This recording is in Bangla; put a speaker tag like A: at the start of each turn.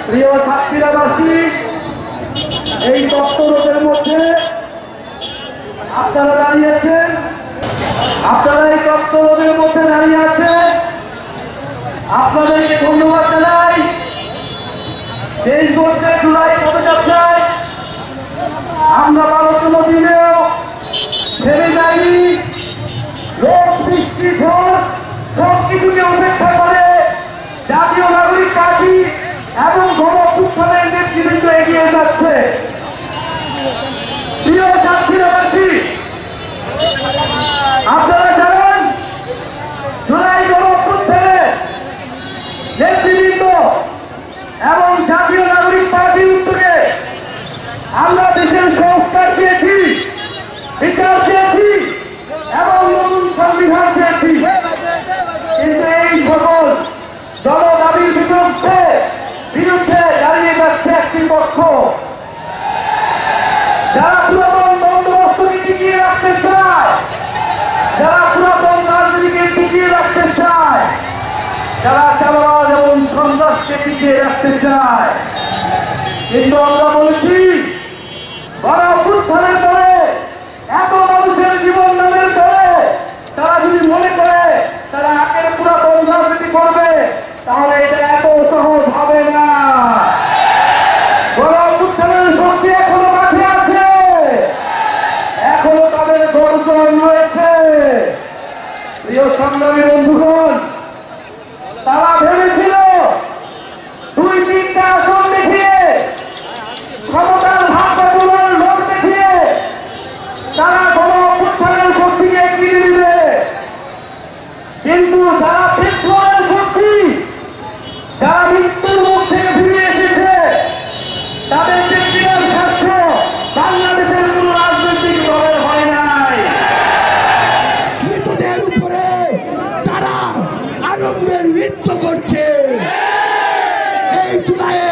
A: প্রিয় ছাত্রীরাবাসী, এই দপ্তরের মধ্যে আপনারা দাঁড়িয়েছেন, আপনারা এই দপ্তরের মধ্যে দাঁড়িয়ে আছেন, আপনাদেরকে ধন্যবাদ জানাই। 23 জুলাই পদযাত্রায় আমরা 12তম দিনেও থেমে যাইনি। রোদ বৃষ্টি ঝড় সবকিছুকে উপেক্ষা করে জাতীয় নাগরিক পার্টি এবং গণঅভ্যুত্থানের নেতৃবৃন্দ এগিয়ে যাচ্ছে। প্রিয় ছাত্রীরাবাসী, আপনারা জানেন জুলাই গণঅভ্যুত্থানের নেতৃবৃন্দ এবং জাতীয় নাগরিক পার্টির উদ্যোগে আমরা দেশের সংস্কার চেয়েছি, বিচার চেয়েছি এবং নতুন সংবিধান চেয়েছি। কিন্তু এই সকল জনদাবির বিরুদ্ধে দাঁড়িয়ে যাচ্ছে একটি পক্ষ, যারা পুরাতন বন্দোবস্তকে টিকিয়ে রাখতে চায়, যারা পুরাতন রাজনীতিকে টিকিয়ে রাখতে চায়, যারা চালাবাজ এবং সন্ত্রাসকে টিকিয়ে রাখতে চায়। কিন্তু আমরা বলেছি গণঅভ্যুত্থানের পরে এত মানুষের জীবন দানের পরে তারা যদি মনে করে তারা আগের পুরাতন রাজনীতি করবে, তাহলে এটা এত সহজ হবে না। গণঅভ্যুত্থানের শক্তি এখনো মাঠে আছে, এখনো তাদের গর্জন রয়েছে। প্রিয় সংগ্রামী বন্ধুগণ, তারা ভেবেছিল 2-3টা আসন দেখিয়ে ক্ষমতার ভাগ বাটোয়ারার লোক দেখিয়ে তারা গণঅভ্যুত্থানের শক্তিকে এগিয়ে দিবে। কিন্তু যারা বিপ্লবের শক্তি, যারা মৃত্যুর মুখ থেকে ফিরে এসেছে, তাদের ব্যক্তিগত স্বার্থ বাংলাদেশের কোন রাজনৈতিক দলের হয় নাই।
B: মৃতদের উপরে তারা আনন্দের নৃত্য করছে। এই জুলাইয়ে